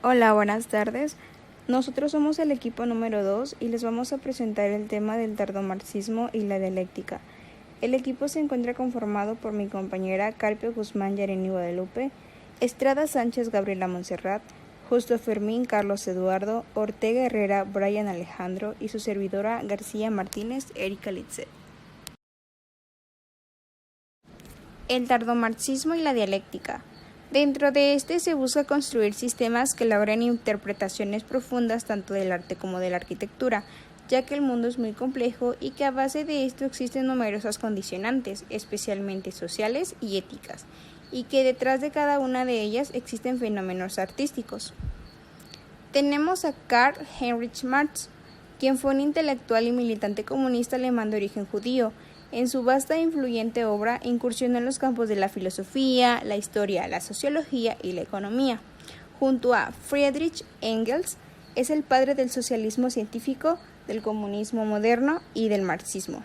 Hola, buenas tardes. Nosotros somos el equipo número 2 y les vamos a presentar el tema del tardomarxismo y la dialéctica. El equipo se encuentra conformado por mi compañera Carpio Guzmán Yareni Guadalupe, Estrada Sánchez Gabriela Montserrat, Justo Fermín Carlos Eduardo, Ortega Herrera Brian Alejandro y su servidora García Martínez Erika Litzet. El tardomarxismo y la dialéctica. Dentro de este se busca construir sistemas que logren interpretaciones profundas tanto del arte como de la arquitectura, ya que el mundo es muy complejo y que a base de esto existen numerosas condicionantes, especialmente sociales y éticas, y que detrás de cada una de ellas existen fenómenos artísticos. Tenemos a Karl Heinrich Marx, quien fue un intelectual y militante comunista alemán de origen judío. En su vasta e influyente obra incursionó en los campos de la filosofía, la historia, la sociología y la economía. Junto a Friedrich Engels, es el padre del socialismo científico, del comunismo moderno y del marxismo.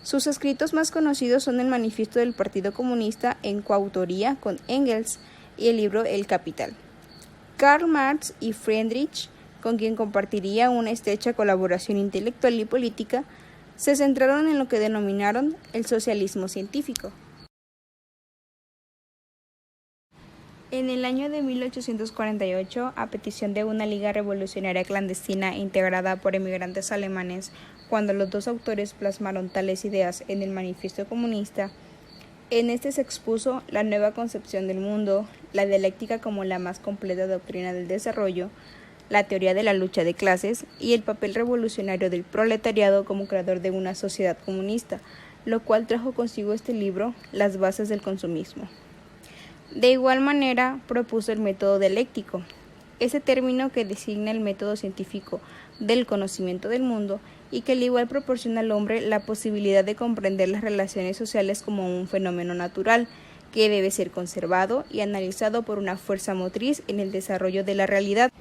Sus escritos más conocidos son el Manifiesto del Partido Comunista en coautoría con Engels y el libro El Capital. Karl Marx y Friedrich, con quien compartiría una estrecha colaboración intelectual y política, se centraron en lo que denominaron el socialismo científico. En el año de 1848, a petición de una liga revolucionaria clandestina integrada por emigrantes alemanes, cuando los dos autores plasmaron tales ideas en el Manifiesto Comunista, en este se expuso la nueva concepción del mundo, la dialéctica como la más completa doctrina del desarrollo, la teoría de la lucha de clases y el papel revolucionario del proletariado como creador de una sociedad comunista, lo cual trajo consigo este libro, Las bases del consumismo. De igual manera, propuso el método dialéctico, ese término que designa el método científico del conocimiento del mundo y que al igual proporciona al hombre la posibilidad de comprender las relaciones sociales como un fenómeno natural, que debe ser conservado y analizado por una fuerza motriz en el desarrollo de la realidad.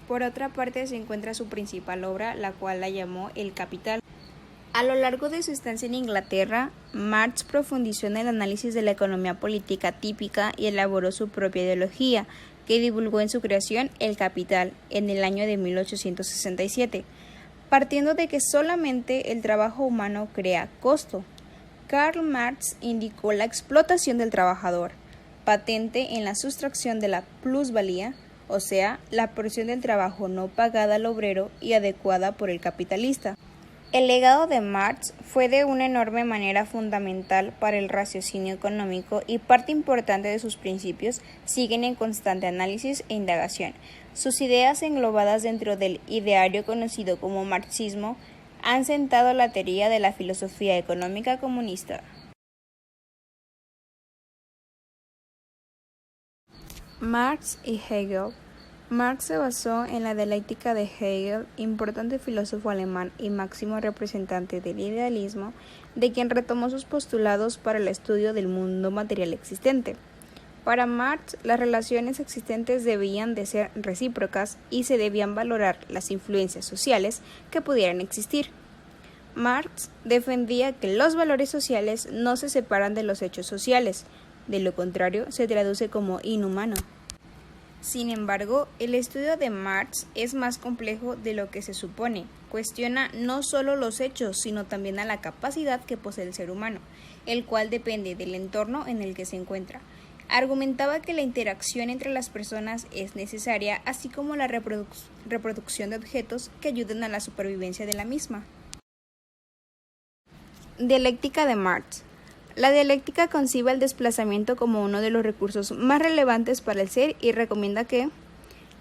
Por otra parte se encuentra su principal obra, la cual la llamó El Capital. A lo largo de su estancia en Inglaterra, Marx profundizó en el análisis de la economía política típica y elaboró su propia ideología, que divulgó en su creación El Capital en el año de 1867, partiendo de que solamente el trabajo humano crea costo. Karl Marx indicó la explotación del trabajador, patente en la sustracción de la plusvalía, o sea, la porción del trabajo no pagada al obrero y adecuada por el capitalista. El legado de Marx fue de una enorme manera fundamental para el raciocinio económico y parte importante de sus principios siguen en constante análisis e indagación. Sus ideas englobadas dentro del ideario conocido como marxismo han sentado la teoría de la filosofía económica comunista. Marx y Hegel. Marx se basó en la dialéctica de Hegel, importante filósofo alemán y máximo representante del idealismo, de quien retomó sus postulados para el estudio del mundo material existente. Para Marx, las relaciones existentes debían de ser recíprocas y se debían valorar las influencias sociales que pudieran existir. Marx defendía que los valores sociales no se separan de los hechos sociales, de lo contrario se traduce como inhumano. Sin embargo, el estudio de Marx es más complejo de lo que se supone. Cuestiona no solo los hechos, sino también a la capacidad que posee el ser humano, el cual depende del entorno en el que se encuentra. Argumentaba que la interacción entre las personas es necesaria, así como la reproducción de objetos que ayuden a la supervivencia de la misma. Dialéctica de Marx. La dialéctica concibe el desplazamiento como uno de los recursos más relevantes para el ser y recomienda que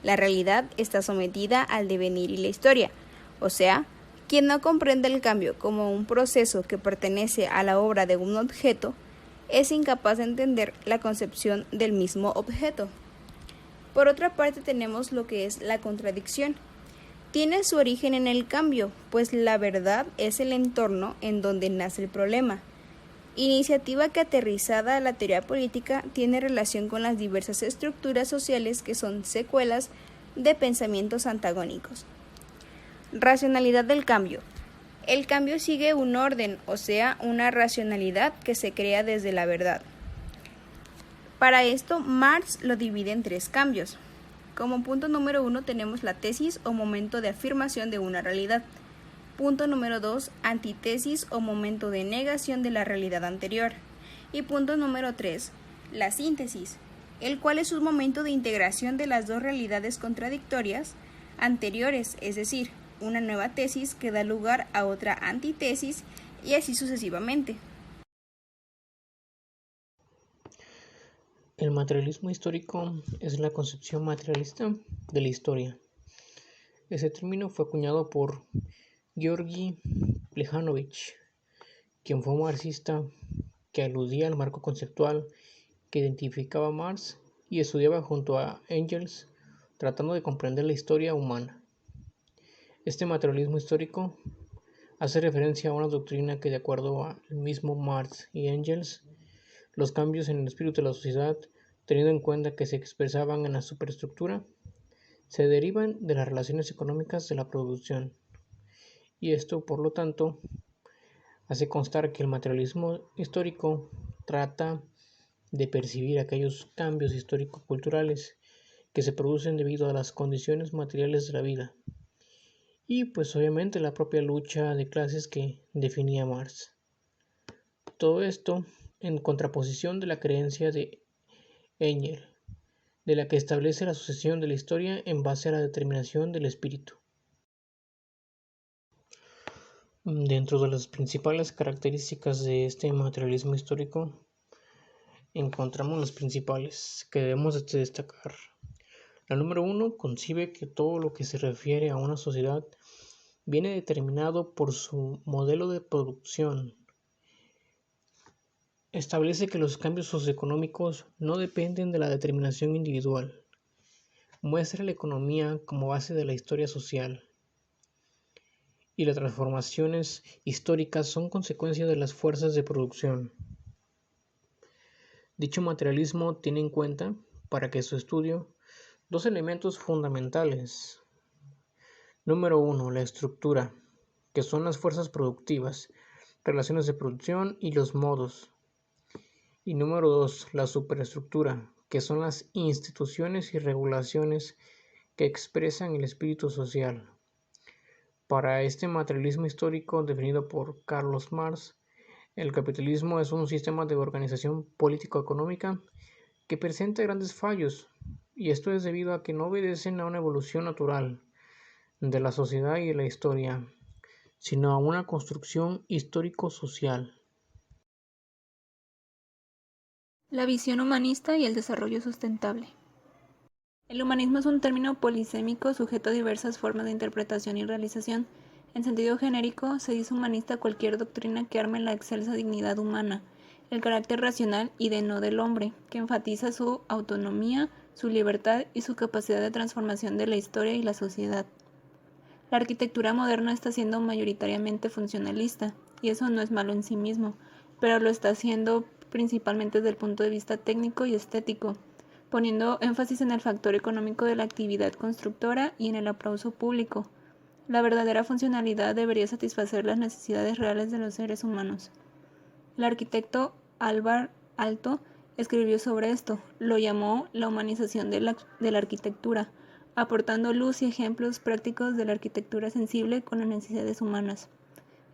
la realidad está sometida al devenir y la historia, o sea, quien no comprende el cambio como un proceso que pertenece a la obra de un objeto, es incapaz de entender la concepción del mismo objeto. Por otra parte tenemos lo que es la contradicción. Tiene su origen en el cambio, pues la verdad es el entorno en donde nace el problema. Iniciativa que aterrizada a la teoría política tiene relación con las diversas estructuras sociales que son secuelas de pensamientos antagónicos. Racionalidad del cambio. El cambio sigue un orden, o sea, una racionalidad que se crea desde la verdad. Para esto, Marx lo divide en tres cambios: Como punto número 1 tenemos la tesis o momento de afirmación de una realidad. Punto número 2, antítesis o momento de negación de la realidad anterior. Y punto número 3, la síntesis, el cual es un momento de integración de las dos realidades contradictorias anteriores, es decir, una nueva tesis que da lugar a otra antítesis y así sucesivamente. El materialismo histórico es la concepción materialista de la historia. Ese término fue acuñado por Georgi Plejánowicz, quien fue un marxista que aludía al marco conceptual que identificaba a Marx y estudiaba junto a Engels, tratando de comprender la historia humana. Este materialismo histórico hace referencia a una doctrina que, de acuerdo al mismo Marx y Engels, los cambios en el espíritu de la sociedad, teniendo en cuenta que se expresaban en la superestructura, se derivan de las relaciones económicas de la producción. Y esto, por lo tanto, hace constar que el materialismo histórico trata de percibir aquellos cambios histórico-culturales que se producen debido a las condiciones materiales de la vida y pues obviamente la propia lucha de clases que definía Marx. Todo esto en contraposición de la creencia de Engels, de la que establece la sucesión de la historia en base a la determinación del espíritu. Dentro de las principales características de este materialismo histórico encontramos las principales que debemos de destacar. La número 1 concibe que todo lo que se refiere a una sociedad viene determinado por su modelo de producción. Establece que los cambios socioeconómicos no dependen de la determinación individual. Muestra la economía como base de la historia social. Y las transformaciones históricas son consecuencia de las fuerzas de producción. Dicho materialismo tiene en cuenta, para que su estudio, dos elementos fundamentales. Número 1, la estructura, que son las fuerzas productivas, relaciones de producción y los modos. Y número 2, la superestructura, que son las instituciones y regulaciones que expresan el espíritu social. Para este materialismo histórico definido por Carlos Marx, el capitalismo es un sistema de organización político-económica que presenta grandes fallos, y esto es debido a que no obedecen a una evolución natural de la sociedad y de la historia, sino a una construcción histórico-social. La visión humanista y el desarrollo sustentable. El humanismo es un término polisémico sujeto a diversas formas de interpretación y realización. En sentido genérico, se dice humanista a cualquier doctrina que arme la excelsa dignidad humana, el carácter racional y de no del hombre, que enfatiza su autonomía, su libertad y su capacidad de transformación de la historia y la sociedad. La arquitectura moderna está siendo mayoritariamente funcionalista, y eso no es malo en sí mismo, pero lo está haciendo principalmente desde el punto de vista técnico y estético, poniendo énfasis en el factor económico de la actividad constructora y en el aplauso público. La verdadera funcionalidad debería satisfacer las necesidades reales de los seres humanos. El arquitecto Alvar Aalto escribió sobre esto, lo llamó la humanización de la arquitectura, aportando luz y ejemplos prácticos de la arquitectura sensible con las necesidades humanas.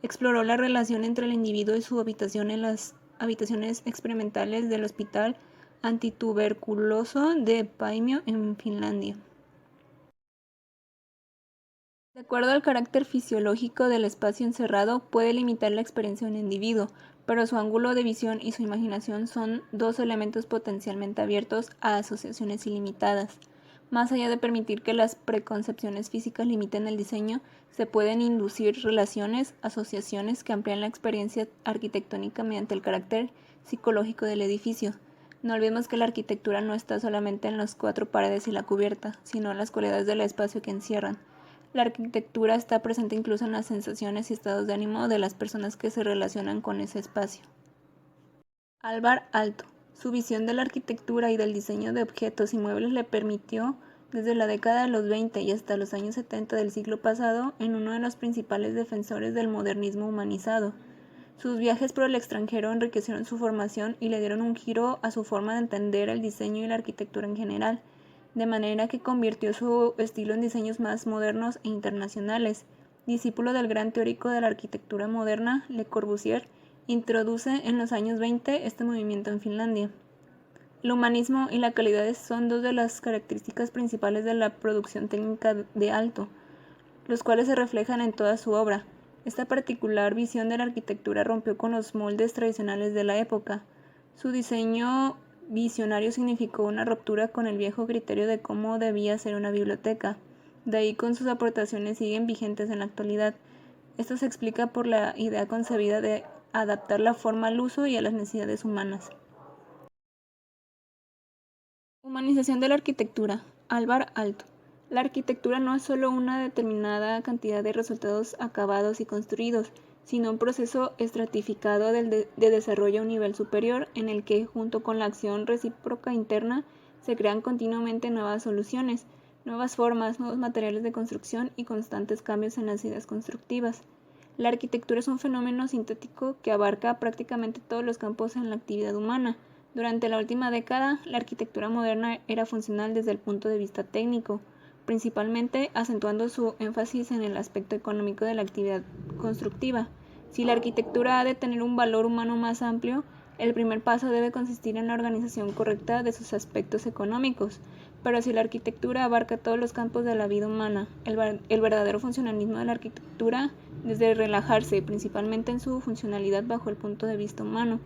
Exploró la relación entre el individuo y su habitación en las habitaciones experimentales del Hospital Antituberculoso de Paimio en Finlandia. De acuerdo al carácter fisiológico del espacio encerrado, puede limitar la experiencia de un individuo, pero su ángulo de visión y su imaginación son dos elementos potencialmente abiertos a asociaciones ilimitadas. Más allá de permitir que las preconcepciones físicas limiten el diseño, se pueden inducir relaciones, asociaciones que amplían la experiencia arquitectónica mediante el carácter psicológico del edificio. No olvidemos que la arquitectura no está solamente en las cuatro paredes y la cubierta, sino en las cualidades del espacio que encierran. La arquitectura está presente incluso en las sensaciones y estados de ánimo de las personas que se relacionan con ese espacio. Alvar Aalto. Su visión de la arquitectura y del diseño de objetos y muebles le permitió, desde la década de los 20 y hasta los años 70 del siglo pasado, en uno de los principales defensores del modernismo humanizado. Sus viajes por el extranjero enriquecieron su formación y le dieron un giro a su forma de entender el diseño y la arquitectura en general. de manera que convirtió su estilo en diseños más modernos e internacionales. Discípulo del gran teórico de la arquitectura moderna, Le Corbusier, introduce en los años 20 este movimiento en Finlandia. El humanismo y la calidad son dos de las características principales de la producción técnica de Aalto, los cuales se reflejan en toda su obra. Esta particular visión de la arquitectura rompió con los moldes tradicionales de la época. Su diseño visionario significó una ruptura con el viejo criterio de cómo debía ser una biblioteca. De ahí con sus aportaciones siguen vigentes en la actualidad. Esto se explica por la idea concebida de adaptar la forma al uso y a las necesidades humanas. Humanización de la arquitectura. Alvar Aalto. La arquitectura no es solo una determinada cantidad de resultados acabados y construidos, sino un proceso estratificado de desarrollo a un nivel superior en el que, junto con la acción recíproca interna, se crean continuamente nuevas soluciones, nuevas formas, nuevos materiales de construcción y constantes cambios en las ideas constructivas. La arquitectura es un fenómeno sintético que abarca prácticamente todos los campos en la actividad humana. Durante la última década, la arquitectura moderna era funcional desde el punto de vista técnico, principalmente acentuando su énfasis en el aspecto económico de la actividad constructiva. Si la arquitectura ha de tener un valor humano más amplio, el primer paso debe consistir en la organización correcta de sus aspectos económicos. Pero si la arquitectura abarca todos los campos de la vida humana, el verdadero funcionalismo de la arquitectura debe relajarse principalmente en su funcionalidad bajo el punto de vista humano.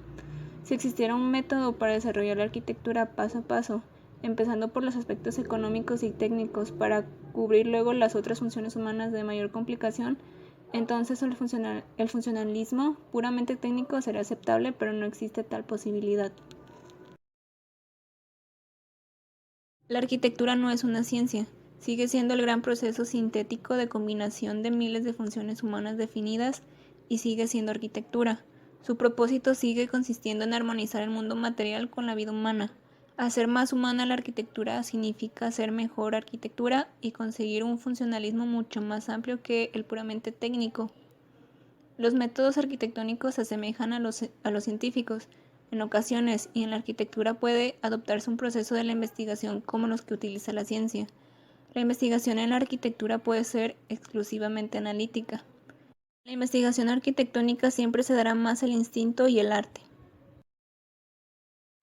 Si existiera un método para desarrollar la arquitectura paso a paso, empezando por los aspectos económicos y técnicos para cubrir luego las otras funciones humanas de mayor complicación, entonces el funcionalismo puramente técnico sería aceptable, pero no existe tal posibilidad. La arquitectura no es una ciencia, sigue siendo el gran proceso sintético de combinación de miles de funciones humanas definidas y sigue siendo arquitectura. Su propósito sigue consistiendo en armonizar el mundo material con la vida humana. Hacer más humana la arquitectura significa hacer mejor arquitectura y conseguir un funcionalismo mucho más amplio que el puramente técnico. Los métodos arquitectónicos se asemejan a los científicos. En ocasiones, y en la arquitectura puede adoptarse un proceso de la investigación como los que utiliza la ciencia. La investigación en la arquitectura puede ser exclusivamente analítica. La investigación arquitectónica siempre se dará más el instinto y el arte.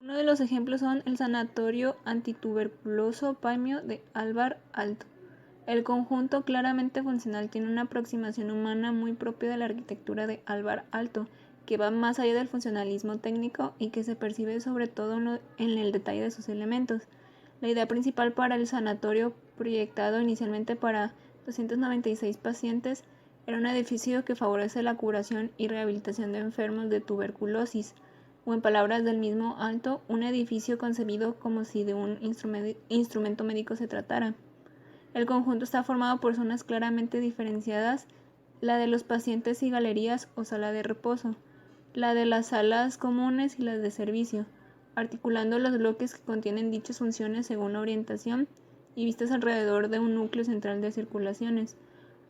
Uno de los ejemplos son el Sanatorio Antituberculoso Paimio de Alvar Aalto. El conjunto claramente funcional tiene una aproximación humana muy propia de la arquitectura de Alvar Aalto, que va más allá del funcionalismo técnico y que se percibe sobre todo en el detalle de sus elementos. La idea principal para el sanatorio, proyectado inicialmente para 296 pacientes, era un edificio que favorece la curación y rehabilitación de enfermos de tuberculosis, o en palabras del mismo Aalto, un edificio concebido como si de un instrumento médico se tratara. El conjunto está formado por zonas claramente diferenciadas, la de los pacientes y galerías o sala de reposo, la de las salas comunes y las de servicio, articulando los bloques que contienen dichas funciones según la orientación y vistas alrededor de un núcleo central de circulaciones.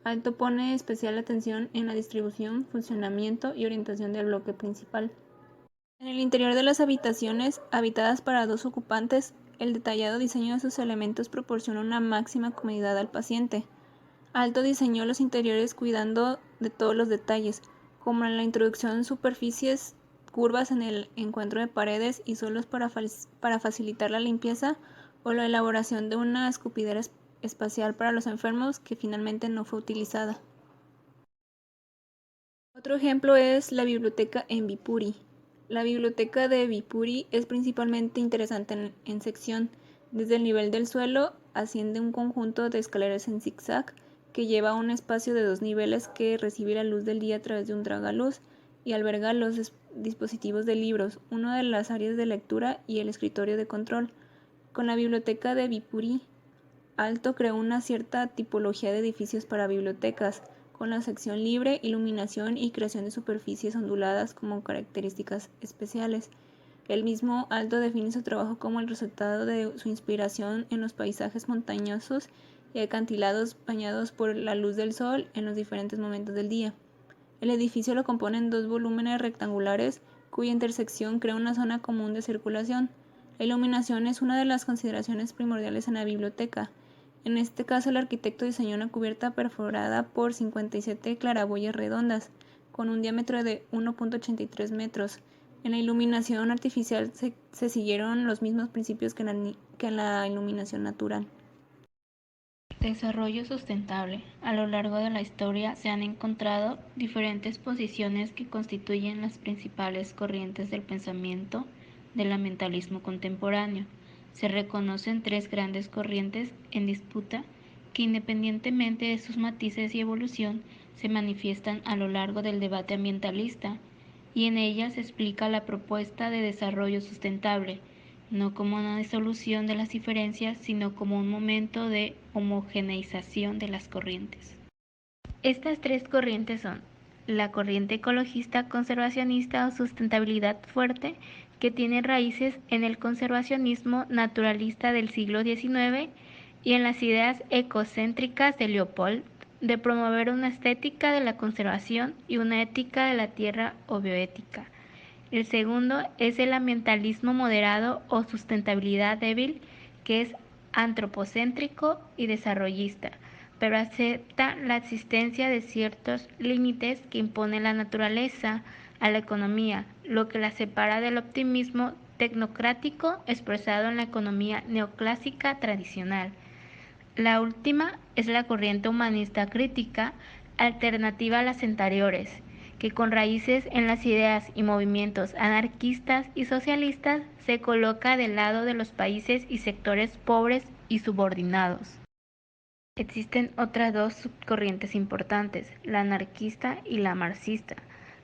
Aalto pone especial atención en la distribución, funcionamiento y orientación del bloque principal. En el interior de las habitaciones, habitadas para 2 ocupantes, el detallado diseño de sus elementos proporciona una máxima comodidad al paciente. Aalto diseñó los interiores cuidando de todos los detalles, como en la introducción de superficies curvas en el encuentro de paredes y suelos para facilitar la limpieza, o la elaboración de una escupidera espacial para los enfermos que finalmente no fue utilizada. Otro ejemplo es la biblioteca en Viipuri. La biblioteca de Viipuri es principalmente interesante en sección. Desde el nivel del suelo asciende un conjunto de escaleras en zigzag que lleva a un espacio de 2 niveles que recibe la luz del día a través de un tragaluz y alberga los dispositivos de libros, una de las áreas de lectura y el escritorio de control. Con la biblioteca de Viipuri, Aalto creó una cierta tipología de edificios para bibliotecas, con la sección libre, iluminación y creación de superficies onduladas como características especiales. El mismo Aalto define su trabajo como el resultado de su inspiración en los paisajes montañosos y acantilados bañados por la luz del sol en los diferentes momentos del día. El edificio lo componen 2 volúmenes rectangulares cuya intersección crea una zona común de circulación. La iluminación es una de las consideraciones primordiales en la biblioteca. En este caso, el arquitecto diseñó una cubierta perforada por 57 claraboyas redondas, con un diámetro de 1.83 metros. En la iluminación artificial se siguieron los mismos principios que en la iluminación natural. Desarrollo sustentable. A lo largo de la historia se han encontrado diferentes posiciones que constituyen las principales corrientes del pensamiento del ambientalismo contemporáneo. Se reconocen tres grandes corrientes en disputa que, independientemente de sus matices y evolución, se manifiestan a lo largo del debate ambientalista, y en ellas se explica la propuesta de desarrollo sustentable, no como una disolución de las diferencias, sino como un momento de homogeneización de las corrientes. Estas tres corrientes son la corriente ecologista, conservacionista o sustentabilidad fuerte, que tiene raíces en el conservacionismo naturalista del siglo XIX y en las ideas ecocéntricas de Leopold de promover una estética de la conservación y una ética de la tierra o bioética. El segundo es el ambientalismo moderado o sustentabilidad débil, que es antropocéntrico y desarrollista, pero acepta la existencia de ciertos límites que impone la naturaleza a la economía, lo que la separa del optimismo tecnocrático expresado en la economía neoclásica tradicional. La última es la corriente humanista crítica, alternativa a las anteriores, que con raíces en las ideas y movimientos anarquistas y socialistas se coloca del lado de los países y sectores pobres y subordinados. Existen otras dos subcorrientes importantes, la anarquista y la marxista.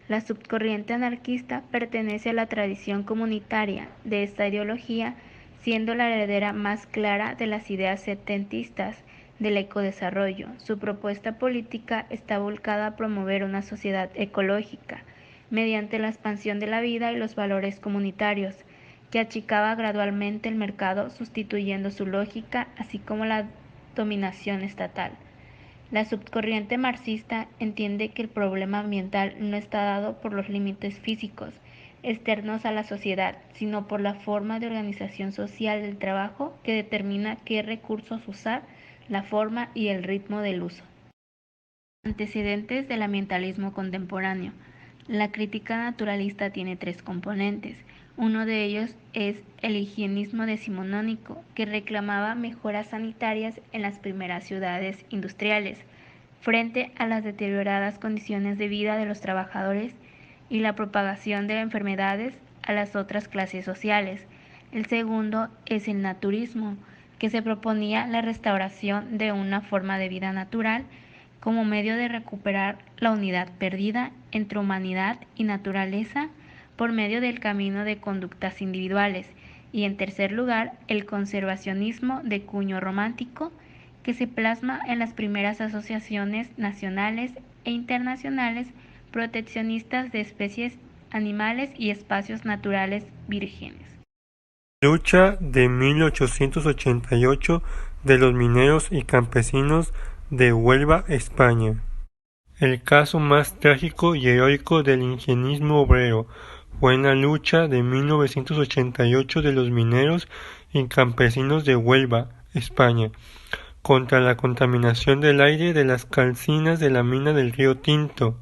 La subcorriente anarquista pertenece a la tradición comunitaria de esta ideología, siendo la heredera más clara de las ideas setentistas del ecodesarrollo. Su propuesta política está volcada a promover una sociedad ecológica, mediante la expansión de la vida y los valores comunitarios, que achicaba gradualmente el mercado, sustituyendo su lógica, así como la dominación estatal. La subcorriente marxista entiende que el problema ambiental no está dado por los límites físicos externos a la sociedad, sino por la forma de organización social del trabajo que determina qué recursos usar, la forma y el ritmo del uso. Antecedentes del ambientalismo contemporáneo. La crítica naturalista tiene tres componentes. Uno de ellos es el higienismo decimonónico, que reclamaba mejoras sanitarias en las primeras ciudades industriales, frente a las deterioradas condiciones de vida de los trabajadores y la propagación de enfermedades a las otras clases sociales. El segundo es el naturismo, que se proponía la restauración de una forma de vida natural como medio de recuperar la unidad perdida entre humanidad y naturaleza por medio del camino de conductas individuales. Y en tercer lugar, el conservacionismo de cuño romántico, que se plasma en las primeras asociaciones nacionales e internacionales proteccionistas de especies animales y espacios naturales vírgenes. Lucha de 1888 de los mineros y campesinos de Huelva, España. El caso más trágico y heroico del higienismo obrero fue en la lucha de 1988 de los mineros y campesinos de Huelva, España, contra la contaminación del aire de las calcinas de la mina del Río Tinto,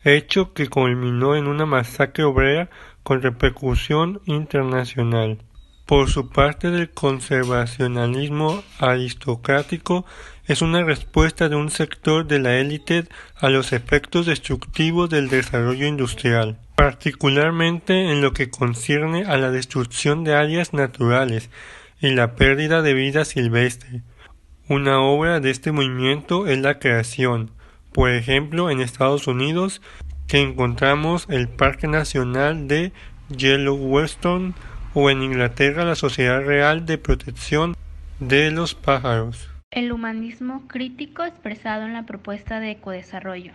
hecho que culminó en una masacre obrera con repercusión internacional. Por su parte, el conservacionalismo aristocrático es una respuesta de un sector de la élite a los efectos destructivos del desarrollo industrial, particularmente en lo que concierne a la destrucción de áreas naturales y la pérdida de vida silvestre. Una obra de este movimiento es la creación, por ejemplo, en Estados Unidos, que encontramos el Parque Nacional de Yellowstone, o en Inglaterra la Sociedad Real de Protección de los Pájaros. El humanismo crítico expresado en la propuesta de ecodesarrollo.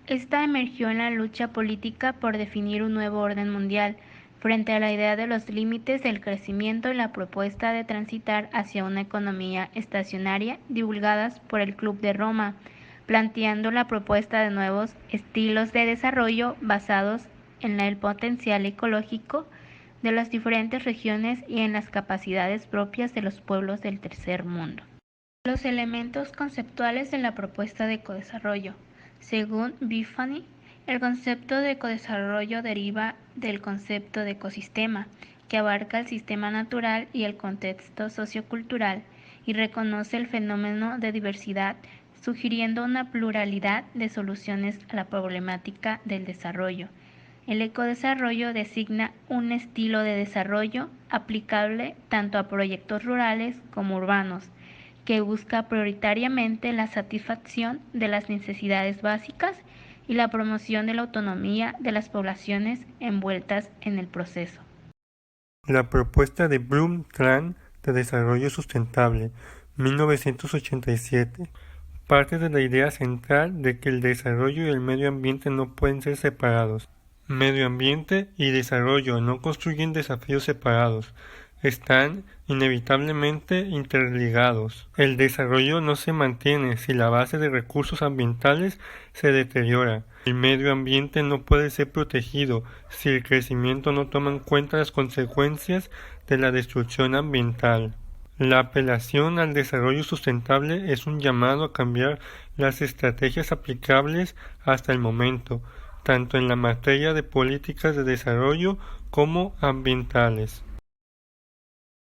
Esta emergió en la lucha política por definir un nuevo orden mundial, frente a la idea de los límites del crecimiento y la propuesta de transitar hacia una economía estacionaria divulgadas por el Club de Roma, planteando la propuesta de nuevos estilos de desarrollo basados en el potencial ecológico de las diferentes regiones y en las capacidades propias de los pueblos del tercer mundo. Los elementos conceptuales de la propuesta de ecodesarrollo. Según Bifani, el concepto de ecodesarrollo deriva del concepto de ecosistema, que abarca el sistema natural y el contexto sociocultural, y reconoce el fenómeno de diversidad, sugiriendo una pluralidad de soluciones a la problemática del desarrollo. El ecodesarrollo designa un estilo de desarrollo aplicable tanto a proyectos rurales como urbanos, que busca prioritariamente la satisfacción de las necesidades básicas y la promoción de la autonomía de las poblaciones envueltas en el proceso. La propuesta de Brundtland de Desarrollo Sustentable, 1987, parte de la idea central de que el desarrollo y el medio ambiente no pueden ser separados. Medio ambiente y desarrollo no construyen desafíos separados, están inevitablemente interligados. El desarrollo no se mantiene si la base de recursos ambientales se deteriora. El medio ambiente no puede ser protegido si el crecimiento no toma en cuenta las consecuencias de la destrucción ambiental. La apelación al desarrollo sustentable es un llamado a cambiar las estrategias aplicables hasta el momento, tanto en la materia de políticas de desarrollo como ambientales.